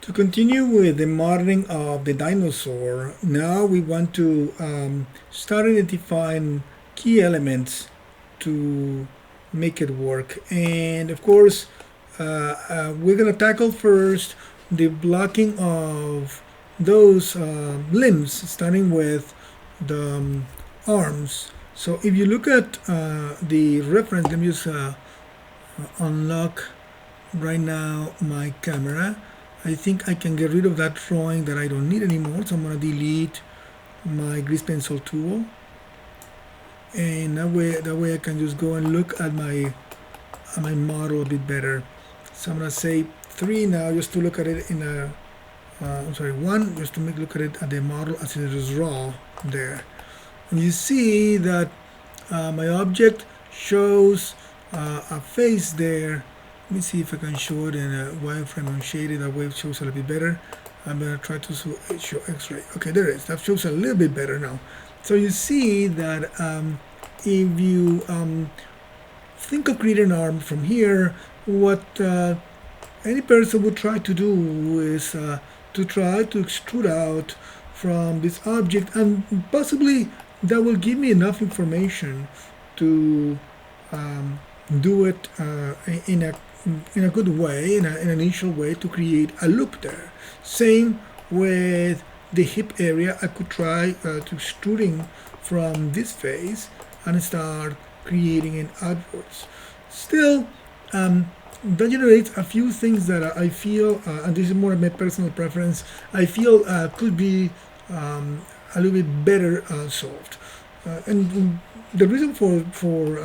To continue with the modeling of the dinosaur, now we want to start identifying key elements to make it work. And of course, we're going to tackle first the blocking of those limbs, starting with the arms. So if you look at the reference, let me just unlock right now my camera. I think I can get rid of that drawing that I don't need anymore, so I'm going to delete my grease pencil tool, and that way I can just go and look at my model a bit better. So I'm going to say 3 now, just to look at it in a I'm sorry, 1, just to look at it at the model as it is raw there. And you see that my object shows a face there. Let me see if I can show it in a wireframe unshaded. That way it shows a little bit better. I'm going to try to show X-ray. Okay, there it is. That shows a little bit better now. So you see that if you think of creating an arm from here, what any person would try to do is to try to extrude out from this object, and possibly that will give me enough information to do it in a good way, in an initial way, to create a loop there. Same with the hip area. I could try to extruding from this face and start creating it outwards. Still, that generates a few things that I feel, and this is more of my personal preference, I feel could be a little bit better solved. And the reason for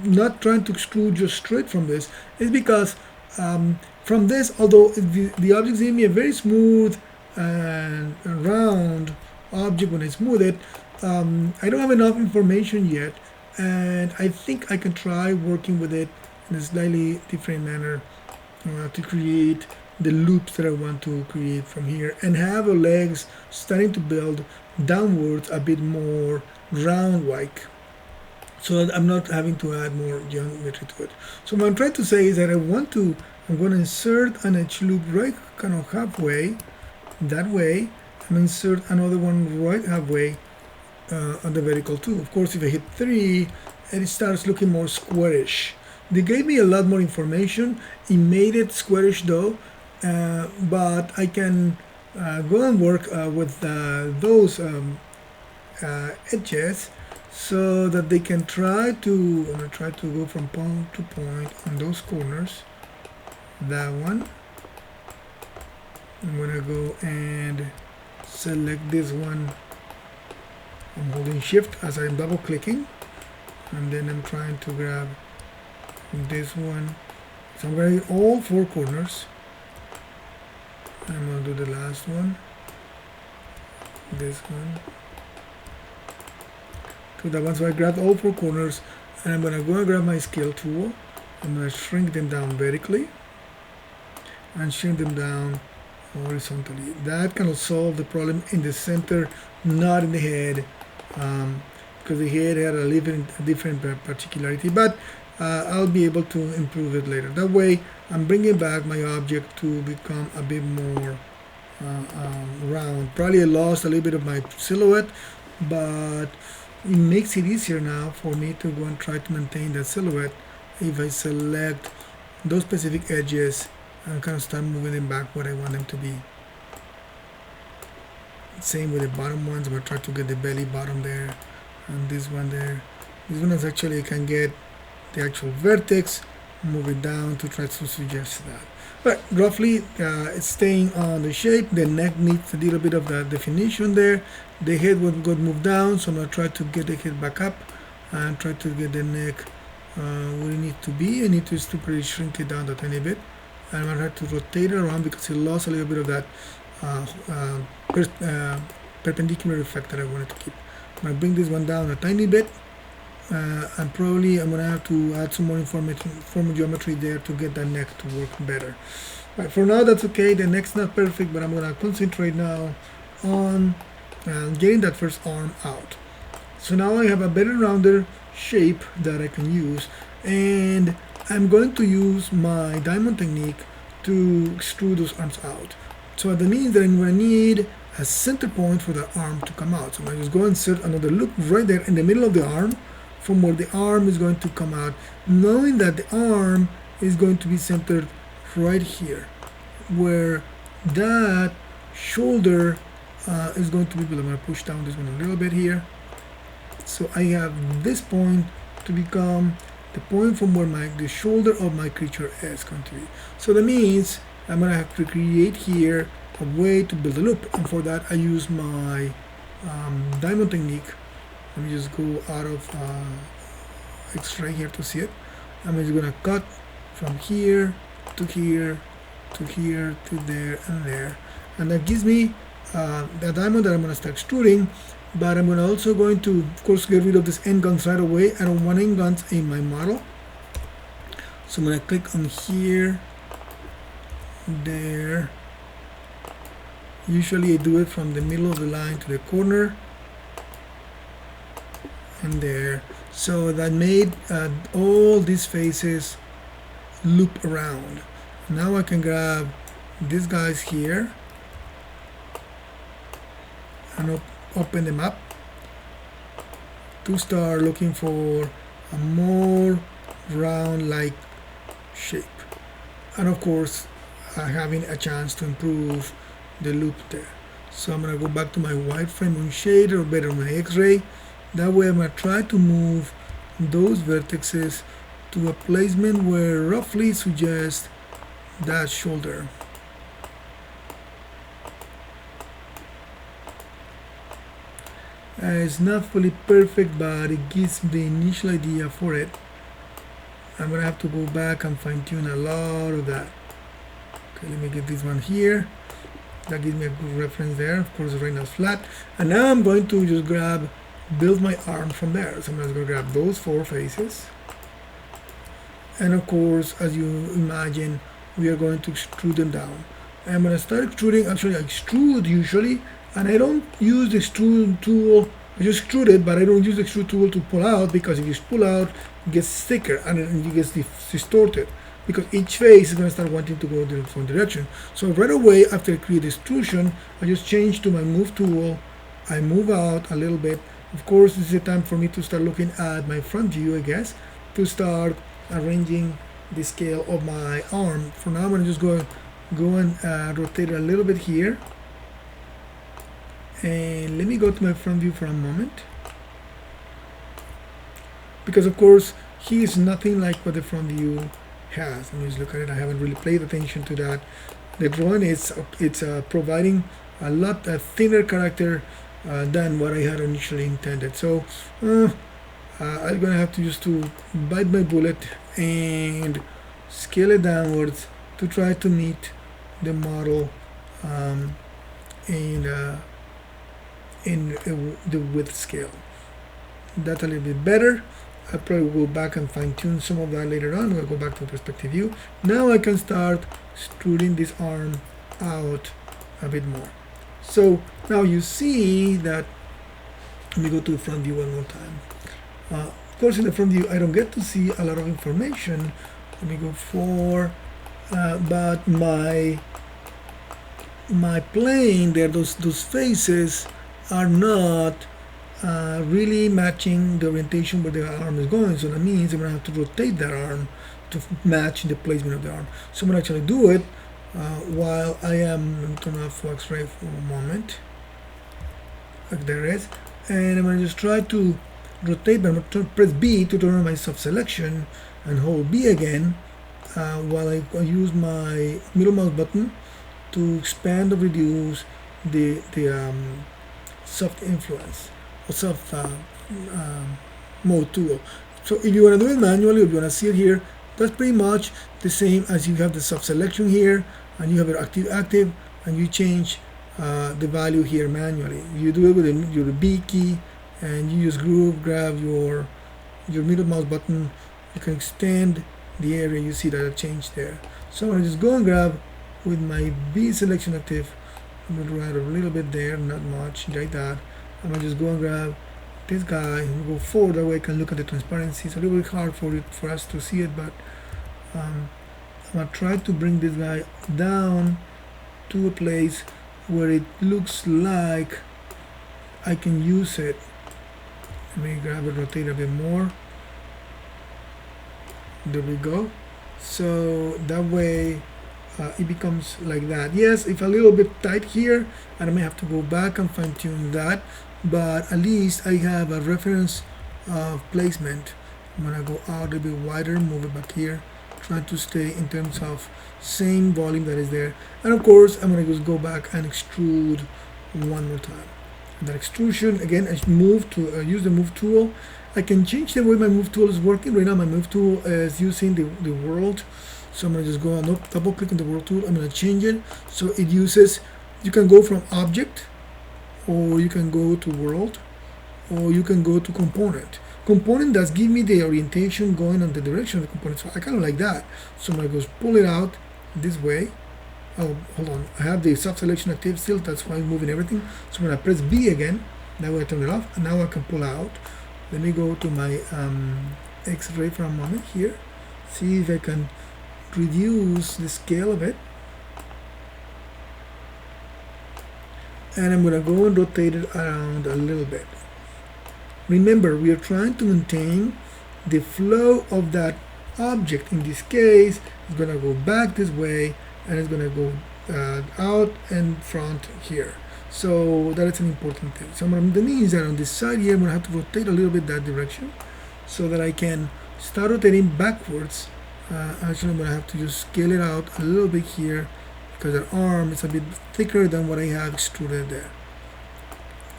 not trying to extrude just straight from this is because from this, although the object gave me a very smooth and round object when I smooth it, I don't have enough information yet, and I think I can try working with it in a slightly different manner to create the loops that I want to create from here, and have the legs starting to build downwards a bit more round-like, so that I'm not having to add more geometry to it. So what I'm trying to say is that I'm going to insert an edge loop right kind of halfway, that way, and insert another one right halfway on the vertical too. Of course, if I hit 3, it starts looking more squarish. They gave me a lot more information. It made it squarish though, but I can go and work with those edges, so that they can try to go from point to point on those corners. That one, I'm gonna go and select this one. I'm holding shift as I'm double clicking, and then I'm trying to grab this one. So I'm going to get all 4 corners. I'm going to do the last one, this one, to that one. So I grabbed all 4 corners, and I'm going to go and grab my scale tool. I'm going to shrink them down vertically and shrink them down horizontally. That kind of solve the problem in the center, not in the head, because the head had a different particularity, but I'll be able to improve it later. That way I'm bringing back my object to become a bit more round. Probably I lost a little bit of my silhouette, but it makes it easier now for me to go and try to maintain that silhouette if I select those specific edges and kind of start moving them back where I want them to be. Same with the bottom ones. I'm going to try to get the belly bottom there, and this one there. This one is actually, I can get the actual vertex, move it down to try to suggest that. But roughly it's staying on the shape. The neck needs a little bit of that definition there. The head would go move down, so I'm going to try to get the head back up and try to get the neck where it needs to be. I need to just pretty shrink it down a tiny bit. I'm going to have to rotate it around because it lost a little bit of that perpendicular effect that I wanted to keep. I'm going to bring this one down a tiny bit, and probably I'm going to have to add some more formal geometry there to get that neck to work better. Right, for now that's okay. The neck's not perfect, but I'm going to concentrate now on getting that first arm out. So now I have a better rounder shape that I can use, and I'm going to use my diamond technique to extrude those arms out. So that means that I'm going to need a center point for the arm to come out. So I'm going to just go and insert another loop right there in the middle of the arm, from where the arm is going to come out, knowing that the arm is going to be centered right here, where that shoulder is going to be built. I'm going to push down this one a little bit here. So I have this point to become the point from where the shoulder of my creature is going to be. So that means I'm going to have to create here a way to build a loop, and for that I use my diamond technique. Let me just go out of X-ray here to see it. I'm just going to cut from here to here to here to there and there, and that gives me the diamond that I'm going to start extruding. But I'm going to also going to, of course, get rid of this end guns right away. I don't want end guns in my model, so I'm going to click on here, there. Usually I do it from the middle of the line to the corner, and there. So that made all these faces loop around. Now I can grab these guys here and open them up to start looking for a more round-like shape, and of course having a chance to improve the loop there. So I'm going to go back to my wireframe on shader, or better my X-ray. That way I'm going to try to move those vertices to a placement where roughly suggests that shoulder. It's not fully perfect, but it gives the initial idea for it. I'm gonna have to go back and fine-tune a lot of that. Okay, let me get this one here. That gives me a good reference there. Of course, right now it's flat. And now I'm going to just build my arm from there. So I'm just going to grab those four faces. And of course, as you imagine, we are going to extrude them down. I'm going to start extruding. Actually, I extrude usually, and I don't use the extrude tool. I just extrude it, but I don't use the extrude tool to pull out, because if you pull out, it gets thicker and it gets distorted, because each face is going to start wanting to go in the different direction. So right away, after I create the extrusion, I just change to my move tool. I move out a little bit. Of course, this is the time for me to start looking at my front view, I guess, to start arranging the scale of my arm. For now, I'm going to just go and rotate it a little bit here. And let me go to my front view for a moment, because of course he is nothing like what the front view has. Let me just look at it. I haven't really paid attention to that. The drawing is providing a lot thinner character than what I had initially intended. So I'm gonna have to just to bite my bullet and scale it downwards to try to meet the model in the width scale. That's a little bit better. I'll probably go back and fine-tune some of that later on. We'll go back to the perspective view. Now I can start extruding this arm out a bit more. So now you see that. Let me go to the front view one more time. Of course, in the front view, I don't get to see a lot of information. Let me go for, but my plane there, those faces are not really matching the orientation where the arm is going. So that means I'm going to have to rotate that arm to match the placement of the arm. So I'm going to actually do it while I am, let me turn off X-ray for a moment. Like there it is. And I'm going to just try to rotate, but I'm going to press B to turn on my self-selection and hold B again while I use my middle mouse button to expand or reduce the soft influence or soft mode tool. So if you want to do it manually, or if you want to see it here, that's pretty much the same as you have the soft selection here, and you have your active, and you change the value here manually. You do it with your B key, and you just grab your middle mouse button. You can extend the area. You see that it changed there. So I'm going to just go and grab with my B selection active. I'm going to add a little bit there, not much, like that. I'm going to just go and grab this guy and go forward. That way I can look at the transparency. It's a little bit hard for us to see it, but I'm going to try to bring this guy down to a place where it looks like I can use it. Let me grab it, rotate a bit more. There we go. So that way it becomes like that. Yes, it's a little bit tight here, and I may have to go back and fine tune that, but at least I have a reference of placement. I'm gonna go out a bit wider, move it back here, try to stay in terms of same volume that is there. And of course, I'm gonna just go back and extrude one more time. And that extrusion, again, I move to use the move tool. I can change the way my move tool is working. Right now my move tool is using the world. So I'm going to just go and double click on the world tool. I'm going to change it. So it uses, you can go from object, or you can go to world, or you can go to component. Component does give me the orientation going on the direction of the component. So I kind of like that. So I'm going to just pull it out this way. Oh, hold on. I have the sub selection active still. That's why I'm moving everything. So I'm going to press B again. That way I turn it off. And now I can pull out. Let me go to my X-ray for a moment here. See if I can reduce the scale of it. And I'm going to go and rotate it around a little bit. Remember, we are trying to maintain the flow of that object. In this case, it's going to go back this way, and it's going to go out and front here. So that is an important thing. So what that means that on this side here, I'm going to have to rotate a little bit that direction so that I can start rotating backwards. Actually, I'm going to have to just scale it out a little bit here because the arm is a bit thicker than what I have extruded there.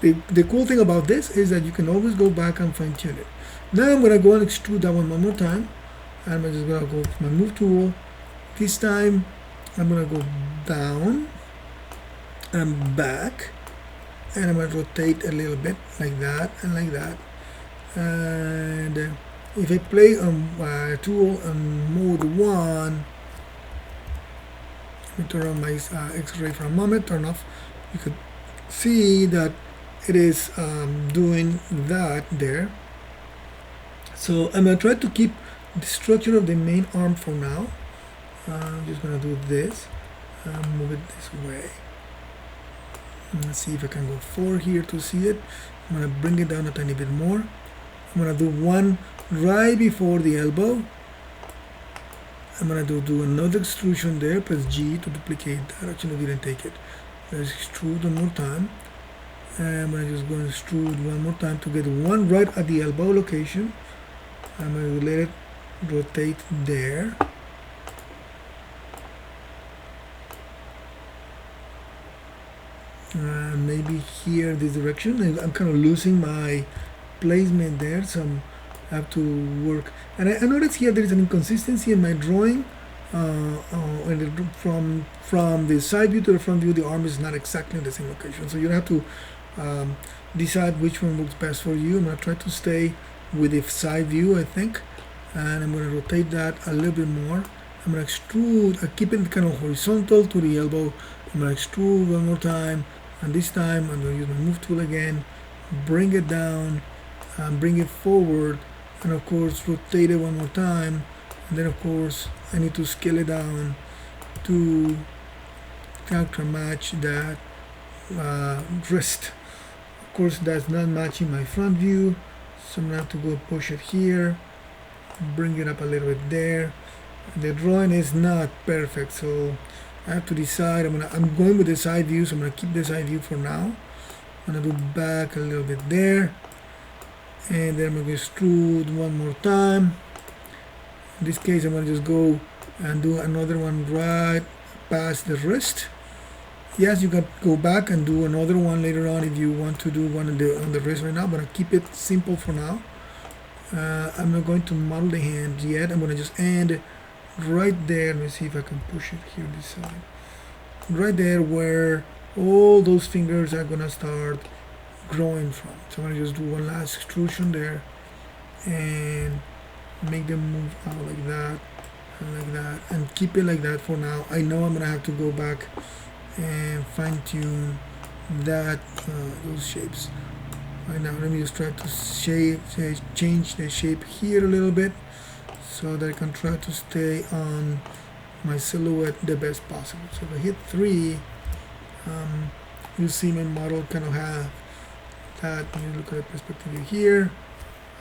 The cool thing about this is that you can always go back and fine tune it. Now I'm going to go and extrude that one more time. And I'm just going to go to my move tool. This time I'm going to go down and back, and I'm going to rotate a little bit like that and like that. And if I play on tool on mode 1, let me turn on my X-ray for a moment, turn off. You could see that it is doing that there. So I'm going to try to keep the structure of the main arm for now. I'm just going to do this, move it this way. Let's see if I can go forward here to see it. I'm going to bring it down a tiny bit more. I'm going to do one right before the elbow. I'm going to do another extrusion there. Press G to duplicate that. Actually, I didn't take it. Let's extrude one more time. And I'm going to just go and extrude one more time to get one right at the elbow location. I'm going to let it rotate there. Maybe here this direction. I'm kind of losing my placement there, so I have to work. And I notice here there is an inconsistency in my drawing. From the side view to the front view, the arm is not exactly in the same location. So you have to decide which one works best for you. I'm going to try to stay with the side view, I think, and I'm going to rotate that a little bit more. I'm going to extrude, I keep it kind of horizontal to the elbow. I'm going to extrude one more time, and this time I'm going to use my move tool again, bring it down, and bring it forward, and of course rotate it one more time. And then of course I need to scale it down to character match that wrist. Of course that's not matching my front view, so I'm gonna have to go push it here, bring it up a little bit there. The drawing is not perfect, so I have to decide. I'm going with the side view, so I'm gonna keep the side view for now. I'm gonna do back a little bit there, and then I'm gonna extrude one more time. In this case, I'm going to just go and do another one right past the wrist. Yes, you can go back and do another one later on if you want to do one on the wrist right now, but I'll keep it simple for now. I'm not going to model the hand yet. I'm going to just end right there. Let me see if I can push it here this side. Right there where all those fingers are going to start growing from. So I'm going to just do one last extrusion there and make them move out like that and like that, and keep it like that for now. I know I'm gonna have to go back and fine-tune that those shapes. Right now, let me just try to change the shape here a little bit so that I can try to stay on my silhouette the best possible. So if I hit 3, You see my model kind of have that. You look at the perspective view here,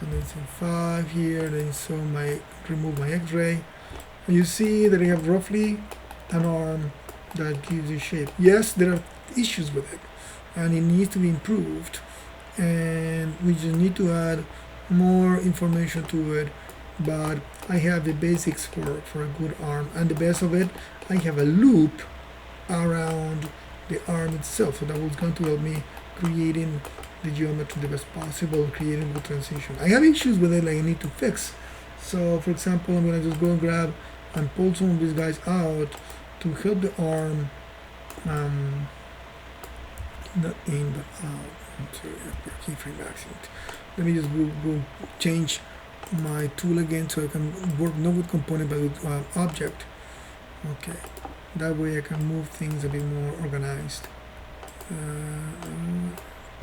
and then some 5 here, then so my remove my x-ray. You see that I have roughly an arm that gives you shape. Yes, there are issues with it, and it needs to be improved, and we just need to add more information to it, but I have the basics for a good arm, and the best of it, I have a loop around the arm itself, so that was going to help me creating the geometry the best possible, creating the transition. I have issues with it like I need to fix. So for example, I'm going to just go and grab and pull some of these guys out to help the arm not in but out. Sorry, keyframe accident. Let me just go change my tool again so I can work not with component but with object. Okay, that way I can move things a bit more organized.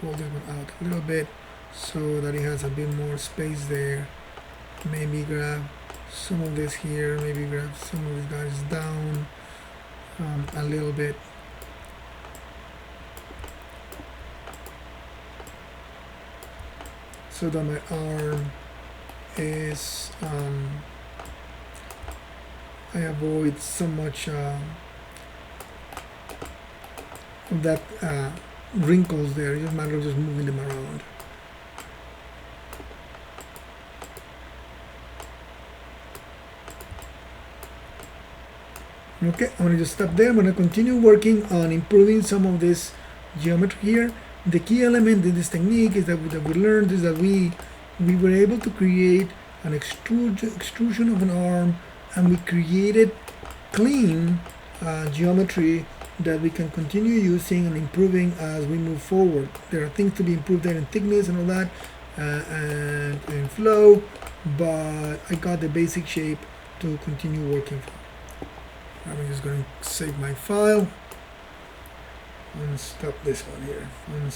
Pull this one out a little bit so that it has a bit more space there. Maybe grab some of this here, maybe grab some of these guys down a little bit. So that my arm is, I avoid so much of that wrinkles there. It's just a matter of just moving them around. Okay, I'm going to just stop there. I'm going to continue working on improving some of this geometry here. The key element in this technique is that we learned is that we were able to create an extrusion of an arm, and we created clean geometry that we can continue using and improving as we move forward. There are things to be improved there in thickness and all that, and in flow, but I got the basic shape to continue working from. I'm just going to save my file and stop this one here and